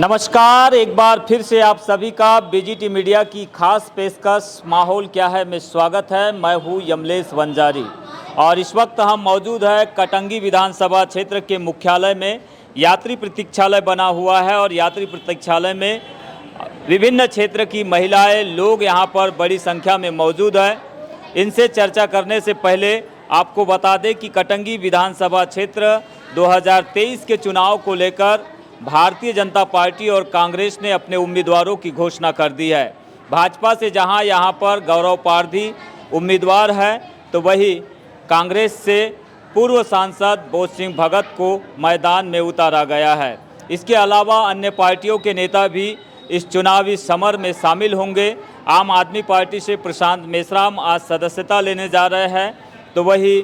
नमस्कार, एक बार फिर से आप सभी का बीजीटी मीडिया की खास पेशकश माहौल क्या है में स्वागत है। मैं हूं यमलेश वंजारी और इस वक्त हम मौजूद है कटंगी विधानसभा क्षेत्र के मुख्यालय में। यात्री प्रतीक्षालय बना हुआ है और यात्री प्रतीक्षालय में विभिन्न क्षेत्र की महिलाएं लोग यहां पर बड़ी संख्या में मौजूद है। इनसे चर्चा करने से पहले आपको बता दें कि कटंगी विधानसभा क्षेत्र 2023 के चुनाव को लेकर भारतीय जनता पार्टी और कांग्रेस ने अपने उम्मीदवारों की घोषणा कर दी है। भाजपा से जहां यहां पर गौरव पारधी उम्मीदवार है, तो वही कांग्रेस से पूर्व सांसद बोध सिंह भगत को मैदान में उतारा गया है। इसके अलावा अन्य पार्टियों के नेता भी इस चुनावी समर में शामिल होंगे। आम आदमी पार्टी से प्रशांत मेश्राम आज सदस्यता लेने जा रहे हैं, तो वही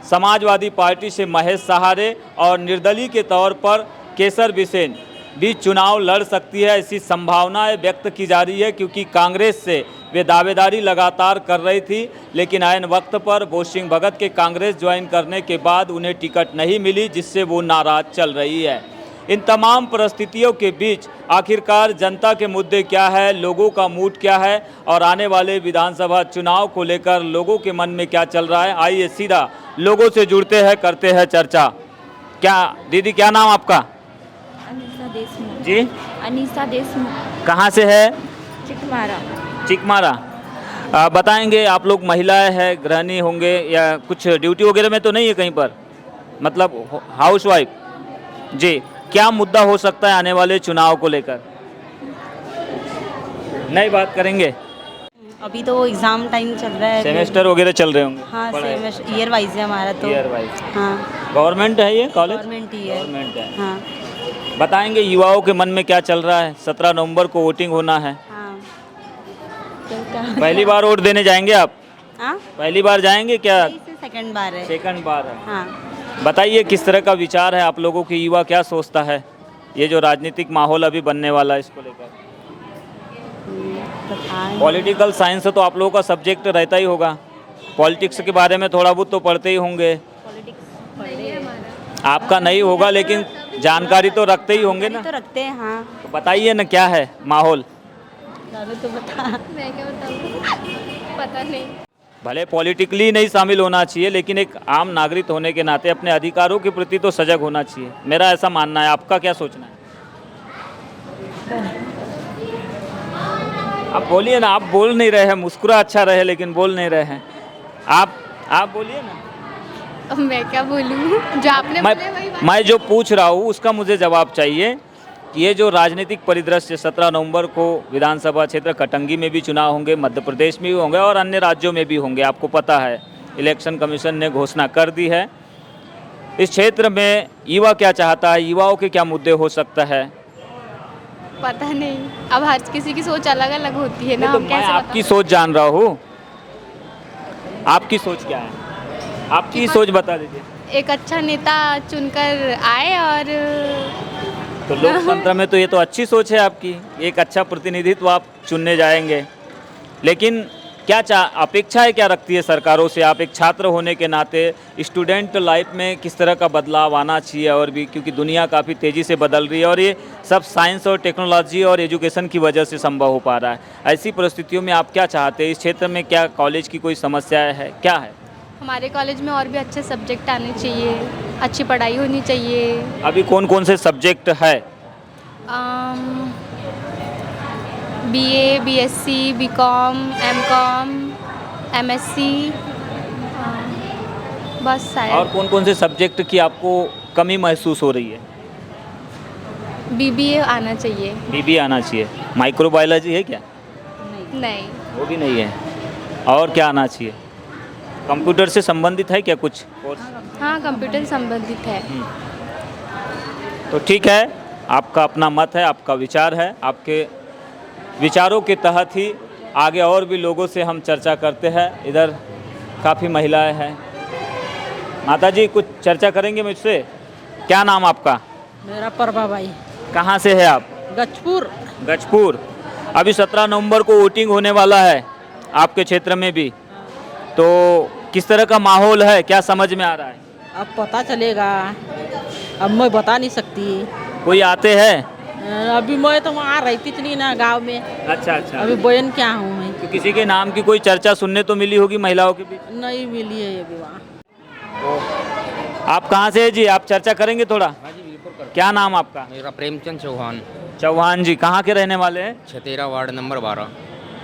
समाजवादी पार्टी से महेश सहारे और निर्दलीय के तौर पर केसर बिसेन भी चुनाव लड़ सकती है, ऐसी संभावनाएं व्यक्त की जा रही है। क्योंकि कांग्रेस से वे दावेदारी लगातार कर रही थी, लेकिन ऐन वक्त पर बोध सिंह भगत के कांग्रेस ज्वाइन करने के बाद उन्हें टिकट नहीं मिली, जिससे वो नाराज चल रही है। इन तमाम परिस्थितियों के बीच आखिरकार जनता के मुद्दे क्या है, लोगों का मूड क्या है और आने वाले विधानसभा चुनाव को लेकर लोगों के मन में क्या चल रहा है, आइए सीधा लोगों से जुड़ते हैं, करते हैं चर्चा। क्या दीदी, क्या नाम आपका? अनीसा देशमुख। जी, अनीसा देशमुख। कहाँ से है? चिकमारा। चिकमारा। बताएंगे, आप लोग महिलाएं हैं, गृहिणी होंगे या कुछ ड्यूटी वगैरह में तो नहीं है कहीं पर, मतलब हाउस वाइफ? जी, क्या मुद्दा हो सकता है आने वाले चुनाव को लेकर? नहीं बात करेंगे। अभी तो एग्ज़ाम टाइम चल रहा है, सेमेस्टर वगैरह चल रहे होंगे? हाँ, सेमेस्टर ईयर वाइज है हमारा तो। Year wise. हाँ, गवर्नमेंट है ये कॉलेज? गवर्नमेंट ही है। गवर्नमेंट है। हाँ बताएंगे युवाओं के मन में क्या चल रहा है। 17 नवंबर को वोटिंग होना है। हाँ। तो क्या पहली बार वोट देने जाएंगे आप? हाँ, पहली बार जाएंगे क्या? इससे सेकंड बार है। सेकंड बार है। हाँ, बताइए किस तरह का विचार है आप लोगों की, युवा क्या सोचता है, ये जो राजनीतिक माहौल अभी बनने वाला है इसको लेकर? पॉलिटिकल साइंस तो आप लोगों का सब्जेक्ट रहता ही होगा, पॉलिटिक्स के बारे में थोड़ा बहुत तो पढ़ते ही होंगे। आपका नहीं होगा, लेकिन जानकारी तो रखते ही होंगे ना? तो रखते हैं। हाँ, तो बताइए ना क्या है माहौल। तो बता। मैं क्या बताऊँ, पता नहीं। भले पॉलिटिकली नहीं शामिल होना चाहिए, लेकिन एक आम नागरिक होने के नाते अपने अधिकारों के प्रति तो सजग होना चाहिए, मेरा ऐसा मानना है। आपका क्या सोचना है? आप बोलिए ना, आप बोल नहीं रहे हैं, मुस्कुरा अच्छा रहे लेकिन बोल नहीं रहे हैं। आप बोलिए ना। अब मैं क्या बोलूँ, जो आपने बोले वही बात। मैं जो पूछ रहा हूँ उसका मुझे जवाब चाहिए कि ये जो राजनीतिक परिदृश्य 17 नवंबर को विधानसभा क्षेत्र कटंगी में भी चुनाव होंगे, मध्य प्रदेश में भी होंगे और अन्य राज्यों में भी होंगे, आपको पता है इलेक्शन कमीशन ने घोषणा कर दी है। इस क्षेत्र में युवा क्या चाहता है, युवाओं के क्या मुद्दे हो सकता है? पता नहीं, अब हर किसी की सोच अलग अलग होती है ना। तो हम मैं कैसे आपकी बता सोच जान रहा हूँ, आपकी सोच क्या है, आपकी ही सोच बता दीजिए। एक अच्छा नेता चुनकर आए और तो लोकतंत्र में तो ये तो अच्छी सोच है आपकी, एक अच्छा प्रतिनिधित्व आप चुनने जाएंगे, लेकिन क्या अपेक्षाएं क्या रखती है सरकारों से? आप एक छात्र होने के नाते स्टूडेंट लाइफ में किस तरह का बदलाव आना चाहिए, और भी क्योंकि दुनिया काफ़ी तेज़ी से बदल रही है और ये सब साइंस और टेक्नोलॉजी और एजुकेशन की वजह से संभव हो पा रहा है। ऐसी परिस्थितियों में आप क्या चाहते हैं? इस क्षेत्र में क्या कॉलेज की कोई समस्या है, क्या है? हमारे कॉलेज में और भी अच्छे सब्जेक्ट आने चाहिए, अच्छी पढ़ाई होनी चाहिए। अभी कौन कौन से सब्जेक्ट है? BA, BSc, BCom, MCom, MSc, बस शायद। और कौन कौन से सब्जेक्ट की आपको कमी महसूस हो रही है? BBA आना चाहिए। BBA आना चाहिए। माइक्रोबायोलॉजी है क्या? नहीं। वो भी नहीं है। और क्या आना चाहिए? कंप्यूटर से संबंधित है क्या कुछ कोर्स? हाँ, कंप्यूटर संबंधित है। तो ठीक है, आपका अपना मत है, आपका विचार है, आपके विचारों के तहत ही आगे और भी लोगों से हम चर्चा करते हैं। इधर काफ़ी महिलाएं हैं। माता जी कुछ चर्चा करेंगे मुझसे? क्या नाम आपका? मेरा परवा भाई। कहाँ से है आप? गजपुर। गजपुर। अभी 17 नवंबर को वोटिंग होने वाला है आपके क्षेत्र में भी, तो किस तरह का माहौल है, क्या समझ में आ रहा है? अब पता चलेगा, अब मैं बता नहीं सकती। कोई आते हैं अभी मैं तो वहाँ रहती थी नहीं ना गांव में। अच्छा अच्छा। अभी बयान क्या हूँ मैं। तो किसी के नाम की कोई चर्चा सुनने तो मिली होगी महिलाओं के बीच? नहीं मिली है अभी वहाँ। आप कहाँ से है जी? आप चर्चा करेंगे थोड़ा? हाँ जी बिल्कुल कर। क्या नाम आपका? मेरा प्रेमचंद चौहान, चौहान जी, कहाँ के रहने वाले हैं? Chhatera ward number 12।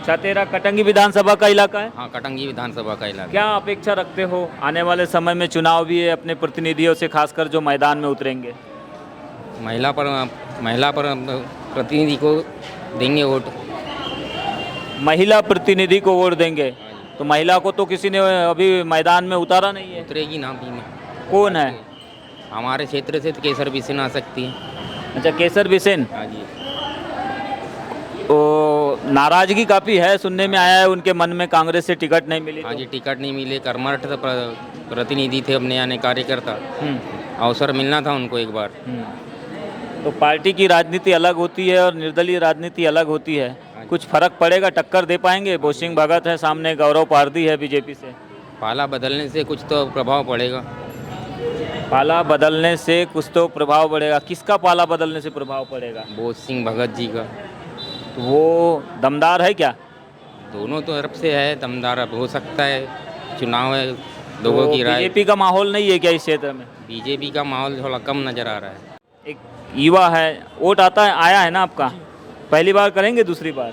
छतेरा कटंगी विधानसभा का इलाका है। हाँ, कटंगी विधानसभा का इलाका। क्या अपेक्षा रखते हो आने वाले समय में? चुनाव भी है, अपने प्रतिनिधियों से खासकर जो मैदान में उतरेंगे। महिला पर प्रतिनिधि को देंगे वोट। महिला प्रतिनिधि को वोट देंगे, तो महिला को तो किसी ने अभी मैदान में उतारा नहीं है। उतरेगी ना भी में। कौन है? हमारे क्षेत्र से तो केसर बिसेन आ सकती है। अच्छा, केसर बिसेन। हाँ जी। तो नाराजगी काफ़ी है, सुनने में आया है उनके मन में, कांग्रेस से टिकट नहीं मिली। हाँ तो। जी, टिकट नहीं मिले, कर्मठ प्रतिनिधि थे अपने यानी कार्यकर्ता। अवसर मिलना था उनको एक बार। तो पार्टी की राजनीति अलग होती है और निर्दलीय राजनीति अलग होती है। कुछ फर्क पड़ेगा? टक्कर दे पाएंगे? बोसिंग भगत है सामने, गौरव पारदी है बीजेपी से। पाला बदलने से कुछ तो प्रभाव पड़ेगा। पाला बदलने से कुछ तो प्रभाव पड़ेगा। किसका पाला बदलने से प्रभाव पड़ेगा? बोस सिंह भगत जी का। तो वो दमदार है क्या? दोनों तरफ से है, दमदार अब हो सकता है। चुनाव है, लोगों की राय। बीजेपी का माहौल नहीं है क्या इस क्षेत्र में? बीजेपी का माहौल थोड़ा कम नज़र आ रहा है। एक युवा है, वोट आता है, आया है ना आपका? पहली बार करेंगे, दूसरी बार?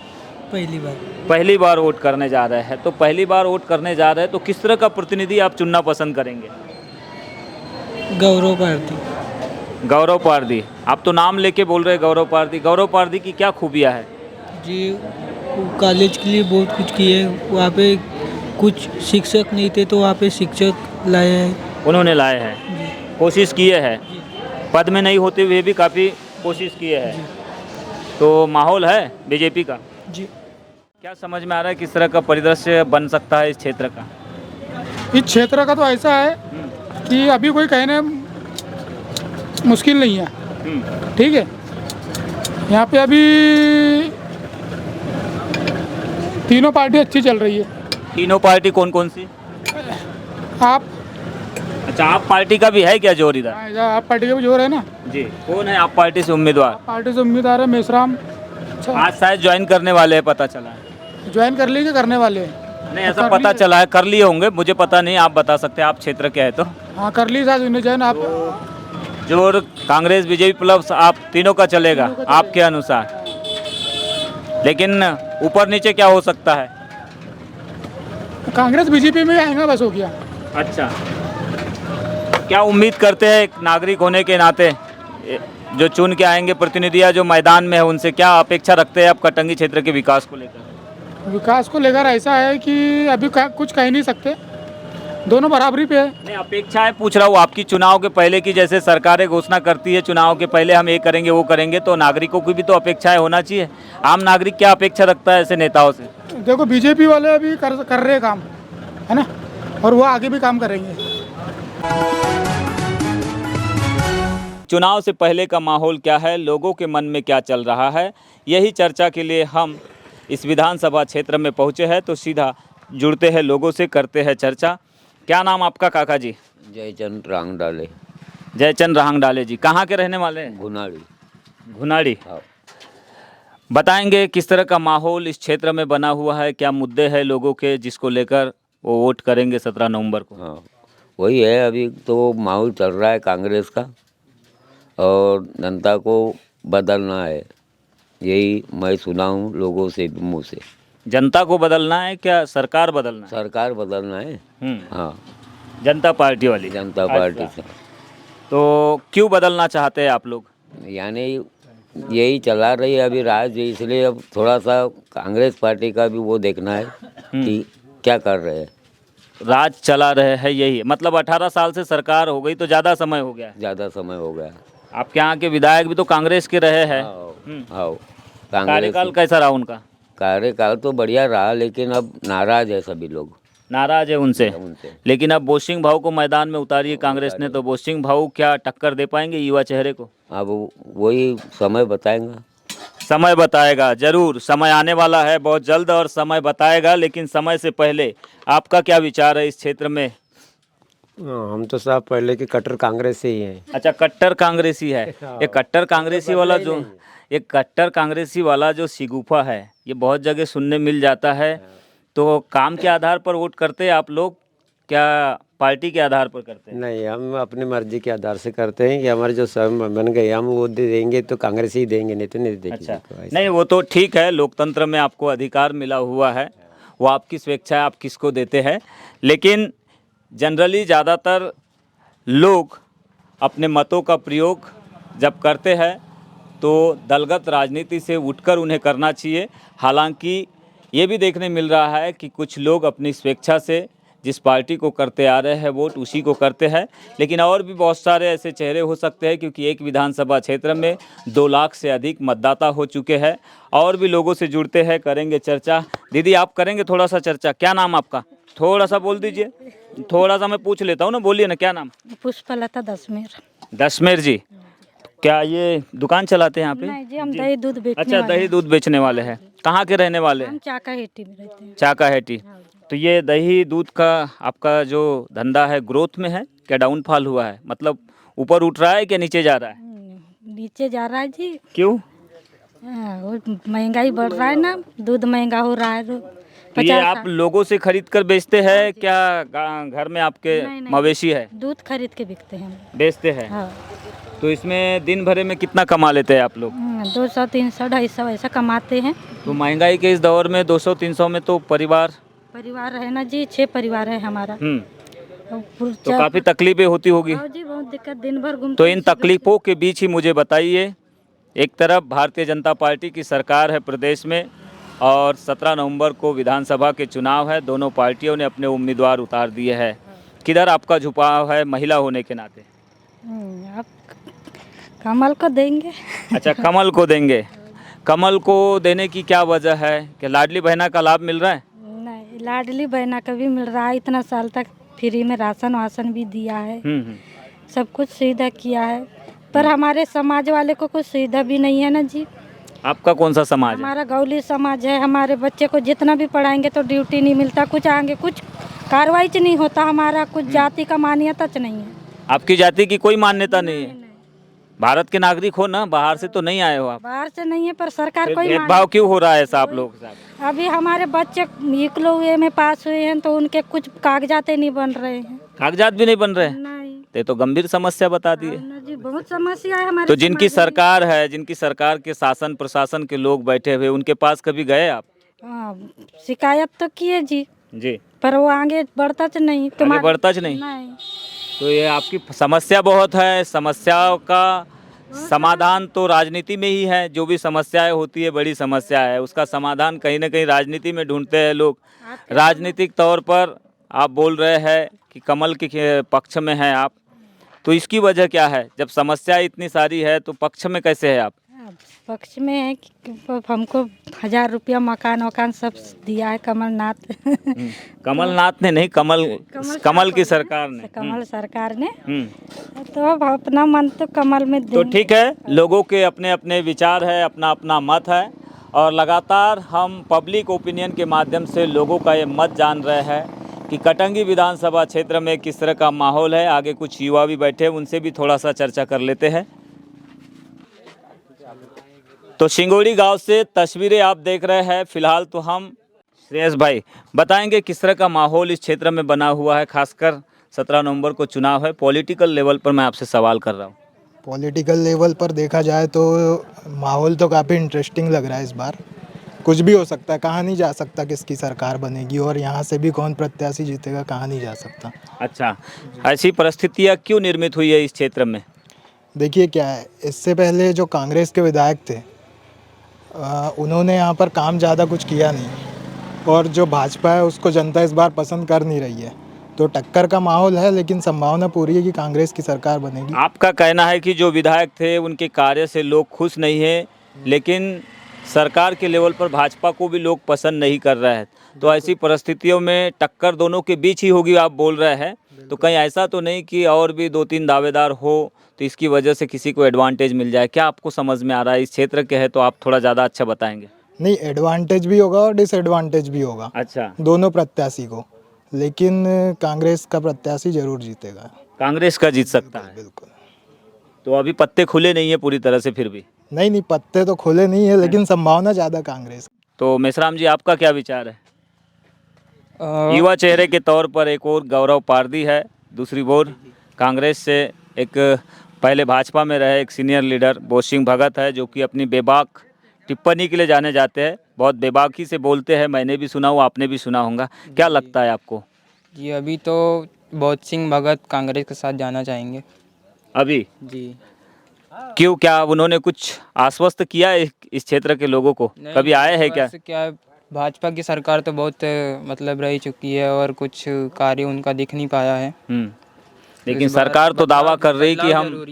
पहली बार वोट करने जा रहे हैं। तो पहली बार वोट करने जा रहे हैं तो किस तरह का प्रतिनिधि आप चुनना पसंद करेंगे? गौरव पारदी। गौरव पारदी, आप तो नाम लेके बोल रहे हैं गौरव पारदी। गौरव पारदी की क्या खूबियाँ है? जी, वो कॉलेज के लिए बहुत कुछ किए। वहाँ पे कुछ शिक्षक नहीं थे तो वहाँ पे शिक्षक लाए हैं। उन्होंने लाए हैं, कोशिश किए हैं, पद में नहीं होते हुए भी काफ़ी कोशिश किए हैं। तो माहौल है बीजेपी का। जी, क्या समझ में आ रहा है किस तरह का परिदृश्य बन सकता है इस क्षेत्र का? इस क्षेत्र का तो ऐसा है कि अभी कोई कहने मुश्किल नहीं है। ठीक है, यहाँ पे अभी तीनों पार्टी अच्छी चल रही है। तीनों पार्टी कौन कौन सी? आप अच्छा, आप पार्टी का भी है क्या जोर इधर? आप पार्टी का भी जोर है ना। जी, कौन है आप पार्टी से उम्मीदवार? पार्टी से उम्मीदवार है मेसराम। आज शायद ज्वाइन करने वाले हैं, पता चला है। ज्वाइन कर लीजिए, करने वाले हैं। नहीं, ऐसा पता चला है, कर लिए होंगे, मुझे पता नहीं, आप बता सकते हैं, आप क्षेत्र के हैं तो। हाँ, कर लीजिए आज उन्हें ज्वाइन। आप जोर कांग्रेस बीजेपी प्लस आप तीनों का चलेगा आपके अनुसार, लेकिन ऊपर नीचे क्या हो सकता है? कांग्रेस बीजेपी में आएगा, बस हो गया। अच्छा, क्या उम्मीद करते हैं एक नागरिक होने के नाते, जो चुन के आएंगे प्रतिनिधियां जो मैदान में है, उनसे क्या अपेक्षा रखते हैं आप कटंगी क्षेत्र के विकास को लेकर? विकास को लेकर ऐसा है कि अभी कुछ कह नहीं सकते, दोनों बराबरी पे है। नहीं, अपेक्षाएं पूछ रहा हूँ आपकी। चुनाव के पहले की जैसे सरकारें घोषणा करती है, चुनाव के पहले हम ये करेंगे वो करेंगे, तो नागरिकों की भी तो अपेक्षाएं होना चाहिए। आम नागरिक क्या अपेक्षा रखता है ऐसे नेताओं से? देखो, बीजेपी वाले अभी कर रहे काम, है ना, और वो आगे भी काम करेंगे। चुनाव से पहले का माहौल क्या है, लोगों के मन में क्या चल रहा है, यही चर्चा के लिए हम इस विधानसभा क्षेत्र में पहुँचे हैं। तो सीधा जुड़ते हैं लोगों से, करते हैं चर्चा। क्या नाम आपका काका जी? जयचंद रांग डाले। जयचंद राहंग डाले जी, कहाँ के रहने वाले हैं? घुनाड़ी। घुनाड़ी। हाँ। बताएंगे किस तरह का माहौल इस क्षेत्र में बना हुआ है, क्या मुद्दे हैं लोगों के जिसको लेकर वो वोट करेंगे 17 नवंबर को? हाँ, वही है, अभी तो माहौल चल रहा है कांग्रेस का और जनता को बदलना है, यही मैं सुना हूँ लोगों से मुँह से। जनता को बदलना है क्या सरकार बदलना है? सरकार बदलना है। हाँ, जनता पार्टी वाली? जनता पार्टी से। तो क्यों बदलना चाहते हैं आप लोग? यानी यही चला रही है अभी राज, इसलिए अब थोड़ा सा कांग्रेस पार्टी का भी वो देखना है कि क्या कर रहे हैं। राज चला रहे हैं, यही मतलब 18 साल से सरकार हो गई तो ज़्यादा समय हो गया है। ज़्यादा समय हो गया। आपके यहाँ के विधायक भी तो कांग्रेस के रहे हैं। हाँ, कार्यकाल कैसा रहा उनका? कार्यकाल तो बढ़िया रहा, लेकिन अब नाराज है सभी लोग। नाराज है उनसे। लेकिन अब बोसिंग भाऊ को मैदान में उतारी है कांग्रेस ने, तो बोसिंग भाऊ क्या टक्कर दे पाएंगे युवा चेहरे को? अब वही समय बताएगा। समय बताएगा, जरूर समय आने वाला है बहुत जल्द और समय बताएगा। लेकिन समय से पहले आपका क्या विचार है इस क्षेत्र में? हम तो साहब पहले के कट्टर कांग्रेस से ही हैं। अच्छा, कट्टर कांग्रेसी है। ये कट्टर कांग्रेसी वाला जो एक कट्टर कांग्रेसी वाला जो शिगुफा है ये बहुत जगह सुनने मिल जाता है। तो काम के आधार पर वोट करते हैं आप लोग, क्या पार्टी के आधार पर करते हैं? नहीं, हम अपनी मर्जी के आधार से करते हैं कि हमारे जो सब बन गए हम वो दे देंगे तो कांग्रेस ही देंगे, नहीं तो नहीं देंगे। अच्छा, नहीं वो तो ठीक है, लोकतंत्र में आपको अधिकार मिला हुआ है, वो आपकी स्वेच्छा है, आप किसको देते हैं। लेकिन जनरली ज़्यादातर लोग अपने मतों का प्रयोग जब करते हैं तो दलगत राजनीति से उठकर उन्हें करना चाहिए। हालांकि ये भी देखने मिल रहा है कि कुछ लोग अपनी स्वेच्छा से जिस पार्टी को करते आ रहे हैं वोट उसी को करते हैं, लेकिन और भी बहुत सारे ऐसे चेहरे हो सकते हैं क्योंकि एक विधानसभा क्षेत्र में 2 लाख से अधिक मतदाता हो चुके हैं। और भी लोगों से जुड़ते हैं, करेंगे चर्चा। दीदी आप करेंगे थोड़ा सा चर्चा, क्या नाम आपका? थोड़ा सा बोल दीजिए, थोड़ा सा मैं पूछ लेता हूँ ना, बोलिए ना क्या नाम? पुष्पलता दसमेर। दशमेर जी, क्या ये दुकान चलाते हैं यहाँ पे? नहीं जी, हम दही दूध बेचने अच्छा, वाले दही दूध बेचने वाले हैं। कहाँ के रहने वाले हैं? हम चाकाहेटी में रहते हैं। चाकाहेटी। तो ये दही दूध का आपका जो धंधा है ग्रोथ में है क्या डाउनफॉल हुआ है, मतलब ऊपर उठ रहा है क्या नीचे जा रहा है? नीचे जा रहा है जी। क्यों? वो महंगाई बढ़ रहा है ना, दूध महंगा हो रहा है। तो ये आप लोगों से खरीद कर बेचते हैं क्या घर में आपके मवेशी है? दूध खरीद के बिकते हैं, बेचते हैं। हाँ। तो इसमें दिन भरे में कितना कमा लेते हैं आप लोग? 200, 300, 250 ऐसा कमाते हैं। तो महंगाई के इस दौर में 200-300 में तो परिवार है ना जी, 6 परिवार है हमारा। तो काफ़ी तकलीफें होती होगी। हाँ जी, बहुत दिक्कत, दिन भर घूमते। तो इन तकलीफों के बीच ही मुझे बताइए, एक तरफ भारतीय जनता पार्टी की सरकार है प्रदेश में और 17 नवंबर को विधानसभा के चुनाव है, दोनों पार्टियों ने अपने उम्मीदवार उतार दिए हैं। किधर आपका झुकाव है महिला होने के नाते? आप कमल को देंगे। अच्छा, कमल को देंगे। कमल को देने की क्या वजह है? कि लाडली बहना का लाभ मिल रहा है? नहीं, लाडली बहना का भी मिल रहा है, इतना साल तक फ्री में राशन वासन भी दिया है, सब कुछ सुविधा किया है। पर हमारे समाज वाले को कुछ सुविधा भी नहीं है ना जी। आपका कौन सा समाज है? हमारा गौली समाज है। हमारे बच्चे को जितना भी पढ़ाएंगे तो ड्यूटी नहीं मिलता, कुछ आगे कुछ कार्रवाई नहीं होता। हमारा कुछ जाति का मान्यता नहीं है। आपकी जाति की कोई मान्यता नहीं है? भारत के नागरिक हो ना, बाहर से तो नहीं आए हो आप? बाहर से नहीं है, पर सरकार कोई भेदभाव क्यों हो रहा है ऐसा आप लोगों के साथ? अभी हमारे बच्चे इकलौते में पास हुए हैं तो उनके कुछ कागजात नहीं बन रहे हैं। कागजात भी नहीं बन रहे हैं? नहीं। तो गंभीर समस्या बता दिए जी, बहुत समस्या है हमारे। तो जिनकी सरकार है, जिनकी सरकार के शासन प्रशासन के लोग बैठे हुए, उनके पास कभी गए आप? शिकायत तो किए जी, पर वो आगे बढ़ता च नहीं। आगे बढ़ता च नहीं। तो ये आपकी समस्या बहुत है। समस्याओं का समाधान तो राजनीति में ही है। जो भी समस्याएं होती है, बड़ी समस्या है, उसका समाधान कहीं ना कहीं राजनीति में ढूंढते हैं लोग। राजनीतिक तौर पर आप बोल रहे हैं कि कमल के पक्ष में हैं आप, तो इसकी वजह क्या है? जब समस्या इतनी सारी है तो पक्ष में कैसे है आप? पक्ष में है कि हमको 1000 रुपया मकान सब दिया है कमलनाथ। कमलनाथ ने नहीं, कमल की सरकार ने। कमल सरकार ने। तो अब अपना मन तो कमल में तो ठीक है, लोगों के अपने अपने विचार है, अपना अपना मत है और लगातार हम पब्लिक ओपिनियन के माध्यम से लोगों का ये मत जान रहे हैं कि कटंगी विधानसभा क्षेत्र में किस तरह का माहौल है। आगे कुछ युवा भी बैठे हैं, उनसे भी थोड़ा सा चर्चा कर लेते हैं। तो सिंगोड़ी गांव से तस्वीरें आप देख रहे हैं। फिलहाल तो हम श्रेयस भाई बताएंगे किस तरह का माहौल इस क्षेत्र में बना हुआ है, खासकर 17 नवंबर को चुनाव है। पॉलिटिकल लेवल पर मैं आपसे सवाल कर रहा हूँ। पॉलिटिकल लेवल पर देखा जाए तो माहौल तो काफ़ी इंटरेस्टिंग लग रहा है। इस बार कुछ भी हो सकता है, कहाँ नहीं जा सकता किसकी सरकार बनेगी और यहाँ से भी कौन प्रत्याशी जीतेगा, कहाँ नहीं जा सकता। अच्छा, ऐसी परिस्थितियाँ क्यों निर्मित हुई है इस क्षेत्र में? देखिए क्या है, इससे पहले जो कांग्रेस के विधायक थे उन्होंने यहाँ पर काम ज़्यादा कुछ किया नहीं और जो भाजपा है उसको जनता इस बार पसंद कर नहीं रही है। तो टक्कर का माहौल है, लेकिन संभावना पूरी है कि कांग्रेस की सरकार बनेगी। आपका कहना है कि जो विधायक थे उनके कार्य से लोग खुश नहीं हैं, लेकिन सरकार के लेवल पर भाजपा को भी लोग पसंद नहीं कर रहे हैं। तो ऐसी परिस्थितियों में टक्कर दोनों के बीच ही होगी आप बोल रहे हैं। तो कहीं ऐसा तो नहीं कि और भी 2-3 दावेदार हो तो इसकी वजह से किसी को एडवांटेज मिल जाए? क्या आपको समझ में आ रहा है? इस क्षेत्र के है तो आप थोड़ा ज़्यादा अच्छा बताएंगे। नहीं, एडवांटेज भी होगा और डिसएडवांटेज भी होगा। अच्छा, दोनों प्रत्याशी को, लेकिन कांग्रेस का प्रत्याशी जरूर जीतेगा। कांग्रेस का जीत सकता है? बिल्कुल। तो अभी पत्ते खुले नहीं है पूरी तरह से? फिर भी नहीं, पत्ते तो खुले नहीं है, लेकिन संभावना ज़्यादा कांग्रेस की। तो मेसराम जी, आपका क्या विचार है? युवा चेहरे के तौर पर एक और गौरव पारदी है, दूसरी ओर कांग्रेस से एक पहले भाजपा में रहे एक सीनियर लीडर बोसिंग भगत है, जो कि अपनी बेबाक टिप्पणी के लिए जाने जाते हैं। बहुत बेबाकी से बोलते हैं, मैंने भी सुना हूँ, आपने भी सुना होगा। क्या लगता है आपको? जी अभी तो बोसिंग भगत कांग्रेस के साथ जाना चाहेंगे अभी जी। क्यों, क्या उन्होंने कुछ आश्वस्त किया है इस क्षेत्र के लोगों को? कभी आए हैं क्या? क्या भाजपा की सरकार तो बहुत मतलब रह चुकी है और कुछ कार्य उनका दिख नहीं पाया है। लेकिन सरकार तो दावा कर रही कि हम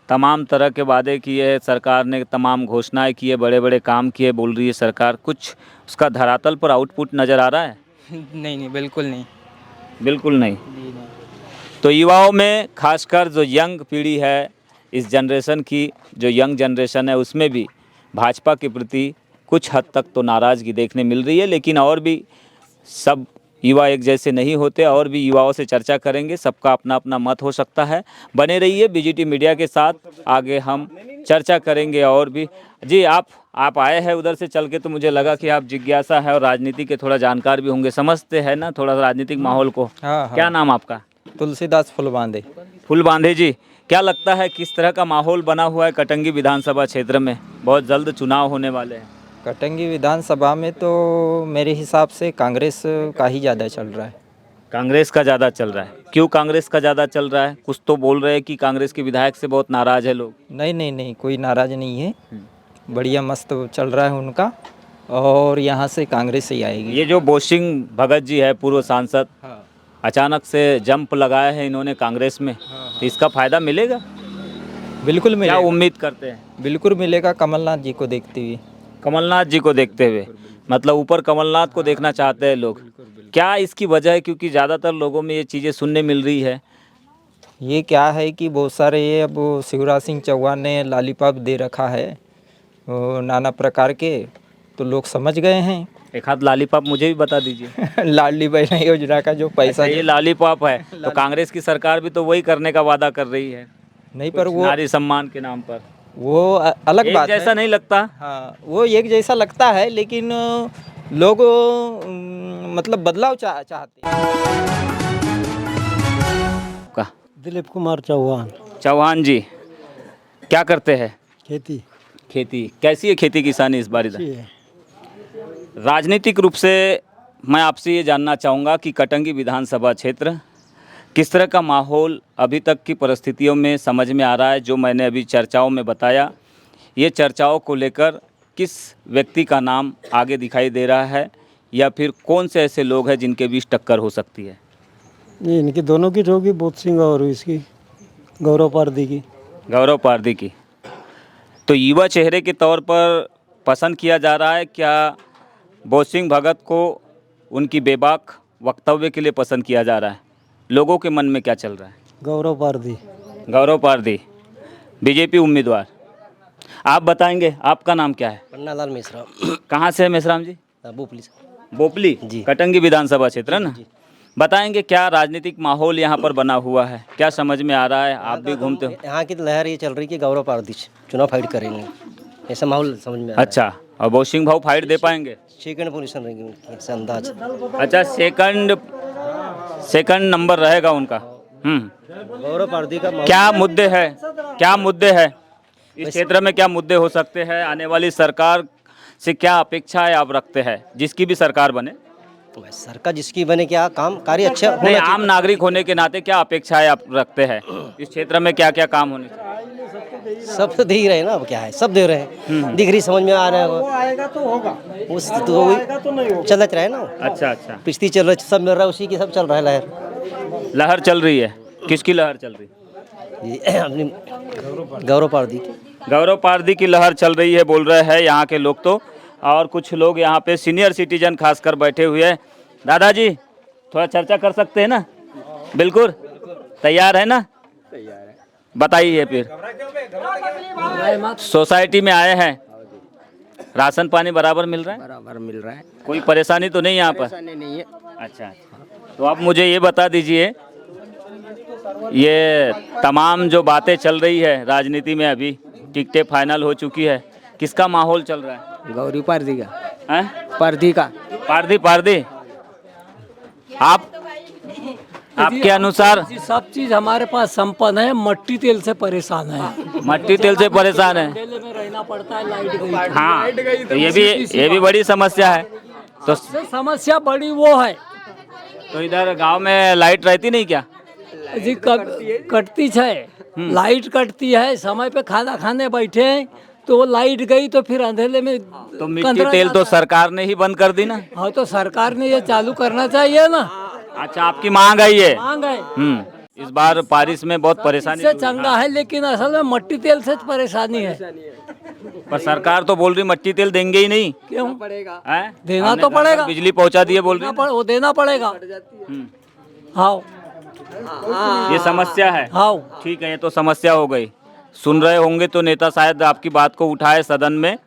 तमाम तरह के वादे किए, सरकार ने तमाम घोषणाएं की है, बड़े बड़े काम किए, बोल रही है सरकार। कुछ उसका धरातल पर आउटपुट नज़र आ रहा है? नहीं, बिल्कुल नहीं। बिल्कुल नहीं। तो युवाओं में खासकर जो यंग पीढ़ी है, इस जनरेशन की जो यंग जनरेशन है, उसमें भी भाजपा के प्रति कुछ हद तक तो नाराज़गी देखने मिल रही है। लेकिन और भी सब युवा एक जैसे नहीं होते, और भी युवाओं से चर्चा करेंगे, सबका अपना अपना मत हो सकता है। बने रहिए बीजीटी मीडिया के साथ, आगे हम चर्चा करेंगे। और भी जी, आप आए हैं उधर से चल के, तो मुझे लगा कि आप जिज्ञासा है और राजनीति के थोड़ा जानकार भी होंगे, समझते हैं ना थोड़ा राजनीतिक माहौल को। हाँ। क्या नाम आपका? तुलसीदास फुलबांदे। फुलबांधे जी, क्या लगता है किस तरह का माहौल बना हुआ है कटंगी विधानसभा क्षेत्र में? बहुत जल्द चुनाव होने वाले हैं। कटंगी विधानसभा में तो मेरे हिसाब से कांग्रेस का ही ज़्यादा चल रहा है। कांग्रेस का ज़्यादा चल रहा है? क्यों कांग्रेस का ज़्यादा चल रहा है? कुछ तो बोल रहे हैं कि कांग्रेस के विधायक से बहुत नाराज़ है लोग। नहीं, कोई नाराज़ नहीं है, बढ़िया मस्त चल रहा है उनका, और यहाँ से कांग्रेस ही आएगी। ये जो बोसिंग भगत जी है, पूर्व सांसद, अचानक से जंप लगाया है इन्होंने कांग्रेस में, तो इसका फ़ायदा मिलेगा? बिल्कुल मिलेगा। क्या उम्मीद करते हैं? बिल्कुल मिलेगा, कमलनाथ जी को देखते हुए। कमलनाथ जी को देखते हुए, मतलब ऊपर कमलनाथ को देखना चाहते हैं लोग। क्या इसकी वजह है? क्योंकि ज़्यादातर लोगों में ये चीज़ें सुनने मिल रही है। ये क्या है कि बहुत सारे ये अब शिवराज सिंह चौहान ने लॉलीपॉप दे रखा है नाना प्रकार के, तो लोग समझ गए हैं। एक हाथ लॉलीपॉप मुझे भी बता दीजिए। लाडली बहना योजना का जो पैसा, ये लॉलीपॉप है, तो कांग्रेस की सरकार भी तो वही करने का वादा कर रही है। नहीं, पर वो नारी सम्मान के नाम पर वो अलग बात है। जैसा नहीं लगता? हाँ, वो एक जैसा लगता है, लेकिन लोग मतलब बदलाव चाहते हैं। दिलीप कुमार चौहान। चौहान जी, क्या करते हैं? खेती। कैसी है खेती किसानी इस बार इधर? राजनीतिक रूप से मैं आपसे ये जानना चाहूँगा कि कटंगी विधानसभा क्षेत्र किस तरह का माहौल अभी तक की परिस्थितियों में समझ में आ रहा है? जो मैंने अभी चर्चाओं में बताया, ये चर्चाओं को लेकर किस व्यक्ति का नाम आगे दिखाई दे रहा है, या फिर कौन से ऐसे लोग हैं जिनके बीच टक्कर हो सकती है? ये इनकी दोनों की होगी, बोध सिंह और इसकी गौरव पारदी की। गौरव पारदी की। तो युवा चेहरे के तौर पर पसंद किया जा रहा है क्या बोसिंग भगत को? उनकी बेबाक वक्तव्य के लिए पसंद किया जा रहा है? लोगों के मन में क्या चल रहा है? गौरव पारदी। गौरव पारदी बीजेपी उम्मीदवार। आप बताएंगे, आपका नाम क्या है? पन्नालाल मिश्रा। कहाँ से है मेसराम जी? बोपली से। बोपली जी। कटंगी विधानसभा क्षेत्र है ना? बताएंगे क्या राजनीतिक माहौल यहाँ पर बना हुआ है, क्या समझ में आ रहा है? आप भी घूमते हो। यहाँ की लहर ये चल रही है कि गौरव पारदी चुनाव फाइट करेंगे, ऐसा माहौल समझ में आ रहा है। अच्छा, और बोसिंग भाव फाइट दे पाएंगे? सेकंड पोजीशन रहेगी उनकी, ऐसा अंदाज। अच्छा, सेकंड नंबर रहेगा उनका। गौरव पारदी का क्या मुद्दे हैं इस क्षेत्र में? क्या मुद्दे हो सकते हैं? आने वाली सरकार से क्या अपेक्षाएं आप रखते हैं, जिसकी भी सरकार बने? सरकार जिसकी बने, क्या काम कार्य अच्छा होना नहीं, चाहिए। आम नागरिक होने के नाते क्या अपेक्षाएं आप रखते हैं? इस क्षेत्र में क्या क्या काम होने चाहिए? सब तो दे ही रहे ना, अब क्या है, सब दे रहे हैं। दिख रही, समझ में आ रहा है। वो आएगा तो होगा, उस तो चलत रहे ना। अच्छा, पिछती चल रहा है, सब मिल रहा है, उसी की सब चल रहा है। लहर चल रही है। किसकी लहर चल रही है? अपनी गौरव पारदी की। गौरव पारदी की लहर चल रही है बोल रहे हैं यहाँ के लोग तो। और कुछ लोग यहाँ पे सीनियर सिटीजन खासकर बैठे हुए हैं। दादाजी, थोड़ा चर्चा कर सकते हैं ना? बिल्कुल तैयार है ना? तैयार है। बताइए फिर। सोसाइटी में आए हैं, राशन पानी बराबर मिल रहा है? बराबर मिल रहा है, कोई परेशानी तो नहीं यहाँ पर? नहीं है। अच्छा, तो आप मुझे ये बता दीजिए, ये तमाम जो बातें चल रही है राजनीति में, अभी टिकटें फाइनल हो चुकी है, किसका माहौल चल रहा है? गौरी पारदी का। हैं? पारदी का। पारदी आपके अनुसार? सब चीज हमारे पास संपन्न है, मट्टी तेल से परेशान है। मट्टी तेल से परेशान है। अकेले में रहना पड़ता है, लाइट गई। हाँ, तो ये भी बड़ी समस्या है। तो सबसे समस्या बड़ी वो है तो इधर गांव में लाइट रहती नहीं क्या? जी, कटती है, लाइट कटती है। समय पे खाना खाने बैठे हैं तो लाइट गई तो फिर अंधेरे में तो मिट्टी तेल तो सरकार ने ही बंद कर दी ना। हाँ, तो सरकार ने ये चालू करना चाहिए ना। अच्छा, आपकी मांग है ये? मांग है। इस बार बारिश में बहुत परेशानी से चंगा है, लेकिन असल में मट्टी तेल से परेशानी है। पर सरकार तो बोल रही मट्टी तेल देंगे ही नहीं। क्यों? हैं? देना तो पड़ेगा। बिजली पहुंचा दिए बोल रही। वो देना पड़ेगा। हाँ, ये समस्या है। हाँ, ठीक है, ये तो समस्या हो गई। सुन रहे होंगे तो नेता शायद आपकी बात को उठाए सदन में।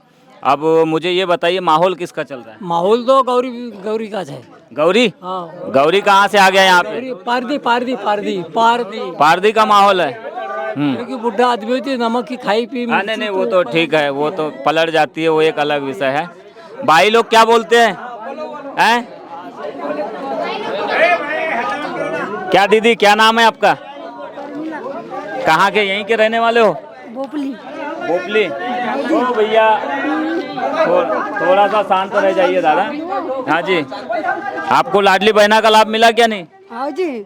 अब मुझे ये बताइए, माहौल किसका चल रहा है? माहौल तो गौरी का है। गौरी? हाँ। गौरी कहाँ से आ गया यहाँ पे? पारदी का माहौल है। क्योंकि बुढ़ा आदमी होती है, नमक की खाई पी। नहीं, वो तो ठीक है, वो तो पलट जाती है, वो एक अलग विषय है। भाई लोग क्या बोलते हैं? क्या दीदी, क्या नाम है आपका? कहाँ के? यहीं के रहने वाले हो? बोपली। ओ भैया, थोड़ा सा शांत रह जाइए दादा। हाँ जी, आपको लाडली बहना का लाभ मिला क्या नहीं? हाँ जी।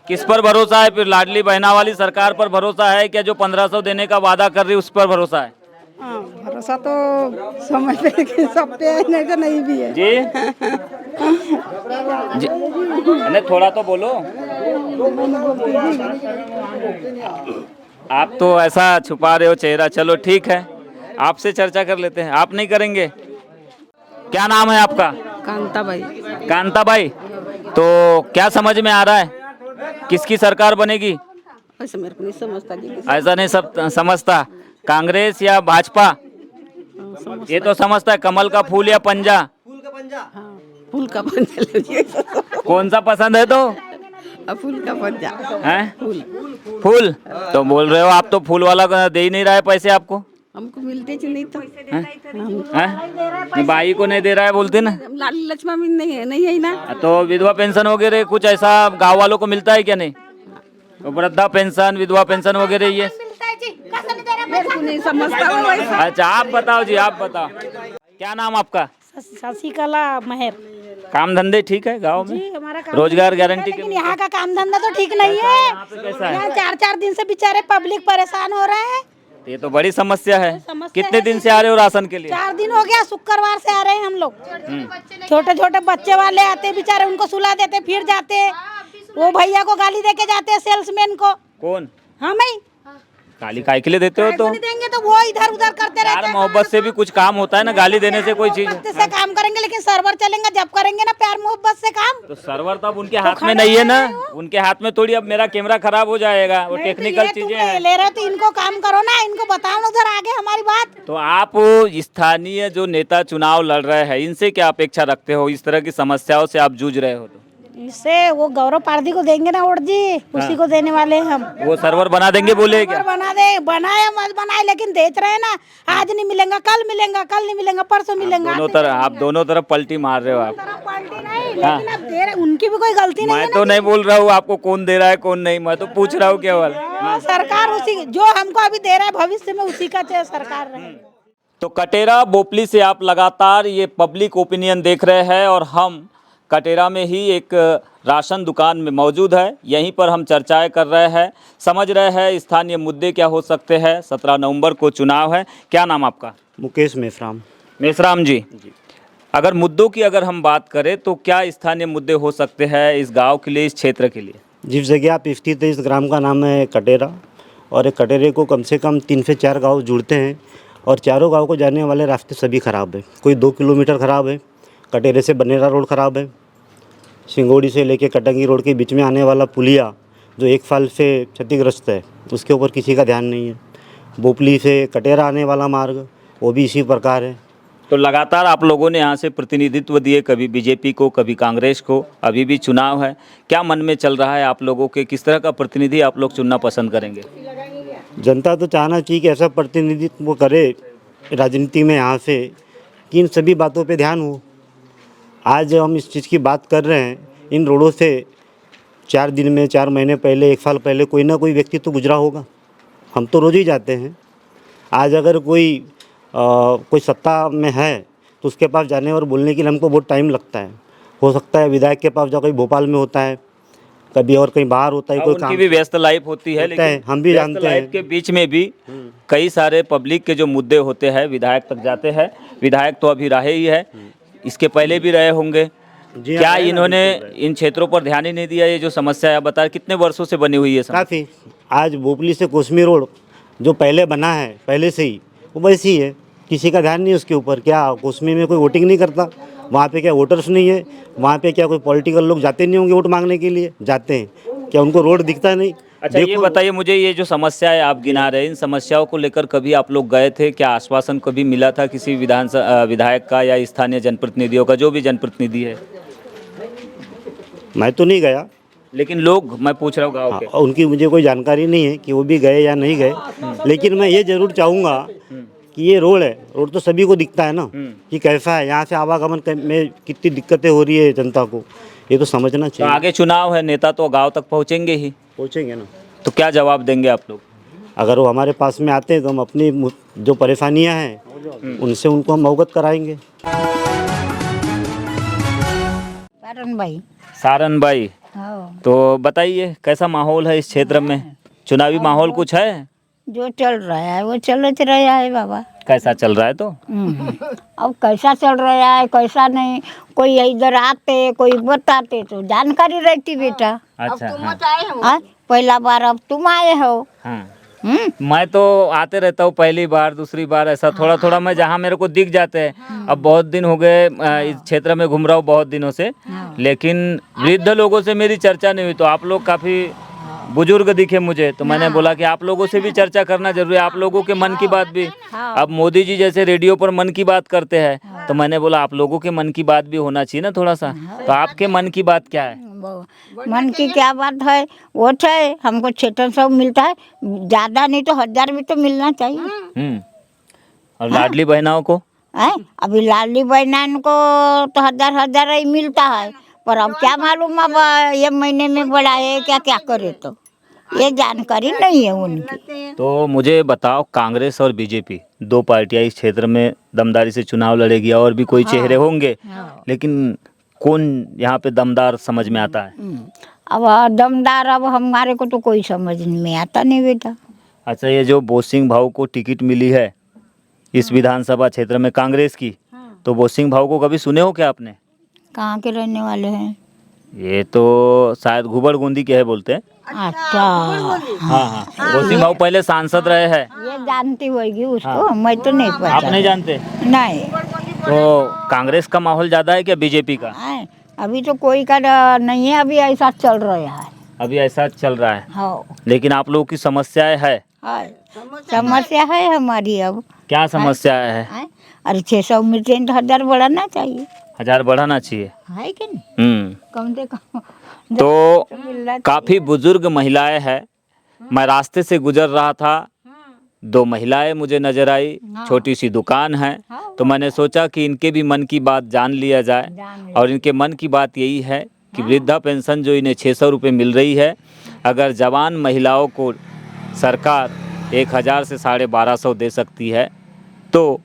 किस पर भरोसा है फिर? लाडली बहना वाली सरकार पर भरोसा है क्या? जो 1500 देने का वादा कर रही, उस पर भरोसा है? हाँ, भरोसा तो समय पे सब पे है, नहीं तो नहीं भी है। जी, अरे थोड़ा तो बोलो। आप तो ऐसा छुपा रहे हो चेहरा। चलो ठीक है, आपसे चर्चा कर लेते हैं। आप नहीं करेंगे? क्या नाम है आपका? कांताबाई। तो क्या समझ में आ रहा है, किसकी सरकार बनेगी? ऐसा मेरे को नहीं समझता जी। ऐसा नहीं सब समझता, कांग्रेस या भाजपा? ये तो समझता है कमल का फूल या पंजा। फूल का पंजा। कौन सा पसंद है? तो फूल का पंजा है। फूल तो बोल रहे हो आप, तो फूल वाला दे ही नहीं रहा है पैसे आपको। हमको मिलते नहीं तो भाई को नहीं दे रहा है बोलते ना। लाली लक्ष्मण नहीं है ना। तो विधवा पेंशन वगैरह कुछ ऐसा गांव वालों को मिलता है क्या? नहीं, तो वृद्धा पेंशन, विधवा पेंशन वगैरह ये नहीं समझता। अच्छा, आप बताओ जी, आप बताओ, क्या नाम आपका? शशिकला महर। काम धंधे ठीक है गांव में? हमारा काम रोजगार गारंटी लेकिन यहाँ का काम धंधा तो ठीक नहीं है। कैसा है? यहाँ 4-4 दिन से बेचारे पब्लिक परेशान हो रहे हैं। ये तो बड़ी समस्या है। कितने दिन से आ रहे हो राशन के लिए? 4 दिन हो गया, शुक्रवार से आ रहे हैं हम लोग। छोटे छोटे बच्चे वाले आते बेचारे, उनको सुला देते, फिर जाते। वो भैया को गाली देके जाते, सेल्समैन को। कौन? हम ही। गाली काय के लिए देते हो? तो देंगे तो वो इधर उधर करते रहते हैं। मोहब्बत से भी कुछ काम होता है ना, गाली देने से कोई चीज से काम करेंगे, लेकिन सर्वर चलेंगे जब करेंगे ना प्यार मोहब्बत से काम। तो सर्वर तो अब उनके हाथ में नहीं है ना, उनके हाथ में थोड़ी। अब मेरा कैमरा खराब हो जाएगा, वो टेक्निकल चीजें हैं। ले रहे तो इनको काम करो ना, इनको बताओ ना उधर आगे हमारी बात। तो आप स्थानीय जो नेता चुनाव लड़ रहे हैं, इनसे क्या अपेक्षा रखते हो? इस तरह की समस्याओं से आप जूझ रहे हो तो इससे वो गौरव पारदी को देंगे ना वोट जी, उसी को देने वाले हैं हम। वो सर्वर बना देंगे बोले क्या? बना दे, बनाए मत बनाए, लेकिन देख रहे हैं ना। आज नहीं मिलेगा, कल मिलेगा, कल नहीं मिलेगा, परसों मिलेगा। आप दोनों तरफ पलटी मार रहे हो आप। पलटी नहीं, लेकिन अब दे रहे, उनकी भी कोई गलती नहीं है। मैं तो नहीं बोल रहा हूँ आपको कौन दे रहा है कौन नहीं, मैं तो पूछ रहा हूँ केवल। सरकार उसी जो हमको अभी दे रहा है, भविष्य में उसी का सरकार रहे। तो कटेरा बोपली से आप लगातार ये पब्लिक ओपिनियन देख रहे हैं, और हम कटेरा में ही एक राशन दुकान में मौजूद है। यहीं पर हम चर्चाएं कर रहे हैं, समझ रहे हैं स्थानीय मुद्दे क्या हो सकते हैं। 17 नवंबर को चुनाव है। क्या नाम आपका? मुकेश मेश्राम। मेश्राम जी, अगर मुद्दों की अगर हम बात करें तो क्या स्थानीय मुद्दे हो सकते हैं इस गांव के लिए, इस क्षेत्र के लिए? जिस जगह आप स्थित है, इस ग्राम का नाम है कटेरा, और कटेरे को कम से कम 3 से 4 गाँव जुड़ते हैं, और चारों गाँव को जाने वाले रास्ते सभी ख़राब है। कोई 2 किलोमीटर ख़राब है, कटेरे से बनेरा रोड ख़राब है, सिंगोड़ी से लेके कटंगी रोड के बीच में आने वाला पुलिया जो 1 साल से क्षतिग्रस्त है, उसके ऊपर किसी का ध्यान नहीं है। बोपली से कटेरा आने वाला मार्ग वो भी इसी प्रकार है। तो लगातार आप लोगों ने यहाँ से प्रतिनिधित्व दिए, कभी बीजेपी को, कभी कांग्रेस को, अभी भी चुनाव है। क्या मन में चल रहा है आप लोगों के, किस तरह का प्रतिनिधि आप लोग चुनना पसंद करेंगे? जनता तो चाहना चाहिए कि ऐसा प्रतिनिधित्व करे राजनीति में यहाँ से कि इन सभी बातों पे ध्यान हो। आज हम इस चीज़ की बात कर रहे हैं, इन रोडों से 4 दिन में, 4 महीने पहले, 1 साल पहले कोई ना कोई व्यक्ति तो गुजरा होगा। हम तो रोज़ ही जाते हैं। आज अगर कोई सत्ता में है तो उसके पास जाने और बोलने के लिए हमको बहुत टाइम लगता है। हो सकता है विधायक के पास जाओ, कहीं भोपाल में होता है, कभी और कहीं बाहर होता है, कोई काम उनकी भी व्यस्त लाइफ होती है, लेकिन हम भी व्यस्त जानते लाइफ हैं के बीच में भी कई सारे पब्लिक के जो मुद्दे होते हैं विधायक तक जाते हैं। विधायक तो अभी रहे ही है, इसके पहले भी रहे होंगे। क्या इन्होंने इन क्षेत्रों पर ध्यान ही नहीं दिया? ये जो समस्या है, आप बता, कितने वर्षों से बनी हुई है? काफ़ी। आज बोपली से कोसमी रोड जो पहले बना है, पहले से ही वो वैसी ही है, किसी का ध्यान नहीं उसके ऊपर। क्या कोसमी में कोई वोटिंग नहीं करता? वहाँ पे क्या वोटर्स नहीं है? वहाँ पे क्या कोई पॉलिटिकल लोग जाते नहीं होंगे वोट मांगने के लिए? जाते हैं। क्या उनको रोड दिखता नहीं? अच्छा, ये बताइए मुझे, ये जो समस्याएं आप गिना रहे हैं, इन समस्याओं को लेकर कभी आप लोग गए थे? क्या आश्वासन कभी मिला था किसी विधायक का या स्थानीय जनप्रतिनिधियों का, जो भी जनप्रतिनिधि है? मैं तो नहीं गया, लेकिन लोग, मैं पूछ रहा हूँ गाँव के। उनकी मुझे कोई जानकारी नहीं है कि वो भी गए या नहीं गए। लेकिन मैं ये ज़रूर चाहूँगा कि ये रोड है, रोड तो सभी को दिखता है ना कि कैसा है, यहाँ से आवागमन में कितनी दिक्कतें हो रही है जनता को, ये तो समझना चाहिए। तो आगे चुनाव है, नेता तो गांव तक पहुंचेंगे ही। पहुंचेंगे ना। तो क्या जवाब देंगे आप लोग? अगर वो हमारे पास में आते हैं तो हम अपनी जो परेशानियां हैं उनसे उनको हम अवगत कराएंगे। सारन भाई, तो बताइए कैसा माहौल है इस क्षेत्र में? चुनावी माहौल कुछ है? जो चल रहा है वो चलते रहा है बाबा। कैसा चल रहा है तो? अब कैसा चल रहा है कैसा नहीं, कोई इधर आते कोई बताते तो जानकारी रहती बेटा। अच्छा, अब तुम आए हो, पहला बार अब तुम आए हो। हाँ। मैं तो आते रहता हूँ, पहली बार दूसरी बार ऐसा थोड़ा थोड़ा मैं जहाँ मेरे को दिख जाते हैं। अब बहुत दिन हो गए इस क्षेत्र में घूम रहा हूँ बहुत दिनों से, लेकिन वृद्ध लोगों से मेरी चर्चा नहीं हुई। तो आप लोग काफ़ी बुजुर्ग दिखे मुझे, तो मैंने बोला कि आप लोगों से भी चर्चा करना जरूरी है, आप लोगों के मन की बात भी। अब मोदी जी जैसे रेडियो पर मन की बात करते हैं, तो मैंने बोला आप लोगों के मन की बात भी होना चाहिए ना थोड़ा सा। तो आपके मन की बात क्या है? मन की क्या बात है, वो है हमको 600 मिलता है, ज्यादा नहीं तो 1000 भी तो मिलना चाहिए। और लाडली बहनाओं को? अभी लाडली बहनाओं को तो 1000 ही मिलता है, पर अब क्या मालूम अब ये महीने में बढ़ा है क्या क्या करे, तो ये जानकारी नहीं है उनकी। तो मुझे बताओ, कांग्रेस और बीजेपी दो पार्टियां इस क्षेत्र में दमदारी से चुनाव लड़ेगी, और भी कोई चेहरे होंगे, लेकिन कौन यहाँ पे दमदार समझ में आता है? अब दमदार अब हमारे को तो कोई समझ में आता नहीं बेटा। अच्छा, ये जो बोसिंग भाऊ को टिकट मिली है इस विधानसभा क्षेत्र में कांग्रेस की, तो बोसिंग भाऊ को कभी सुने हो क्या आपने? कहाँ के रहने वाले हैं? ये तो शायद घुबड़ गुंदी के है बोलते हैं। अच्छा, हाँ, बोसिंग भाऊ पहले सांसद रहे हैं। ये जानती होगी उसको, मैं तो नहीं पता। आप नहीं जानते? नहीं। तो कांग्रेस का माहौल ज्यादा है क्या बीजेपी का? अभी तो कोई का नहीं है, अभी ऐसा चल रहा है। अभी ऐसा चल रहा है। हाँ। लेकिन आप लोगों की समस्याएं है? समस्या है हमारी। अब क्या समस्या है? अरे 600 में 1000 बढ़ाना चाहिए। 1000 बढ़ाना चाहिए, है कि नहीं? कम से कम। तो काफी बुजुर्ग महिलाएं हैं। मैं रास्ते से गुजर रहा था, 2 महिलाएं मुझे नजर आई, छोटी सी दुकान है, तो मैंने सोचा कि इनके भी मन की बात जान लिया जाए। और इनके मन की बात यही है कि वृद्धा पेंशन जो इन्हें 600 रुपये मिल रही है, अगर जवान महिलाओं को सरकार 1000 से 1250 दे सकती है, तो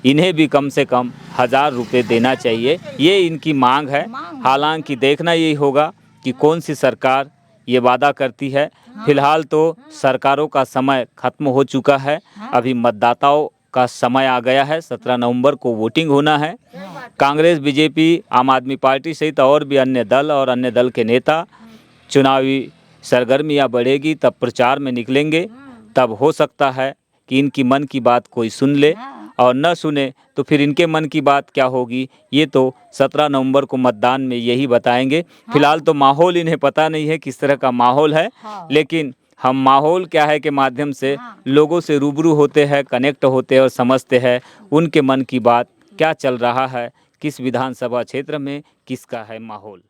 इन्हें भी कम से कम 1000 रुपये देना चाहिए, ये इनकी मांग है। हालांकि देखना यही होगा कि कौन सी सरकार ये वादा करती है। फिलहाल तो सरकारों का समय खत्म हो चुका है, अभी मतदाताओं का समय आ गया है। 17 नवंबर को वोटिंग होना है। कांग्रेस, बीजेपी, आम आदमी पार्टी सहित और भी अन्य दल और अन्य दल के नेता चुनावी सरगर्मियां बढ़ेगी तब प्रचार में निकलेंगे, तब हो सकता है कि इनकी मन की बात कोई सुन ले, और न सुने तो फिर इनके मन की बात क्या होगी, ये तो 17 नवंबर को मतदान में यही बताएंगे। फिलहाल तो माहौल इन्हें पता नहीं है किस तरह का माहौल है, लेकिन हम माहौल क्या है के माध्यम से लोगों से रूबरू होते हैं, कनेक्ट होते हैं और समझते हैं उनके मन की बात क्या चल रहा है, किस विधानसभा क्षेत्र में किसका है माहौल।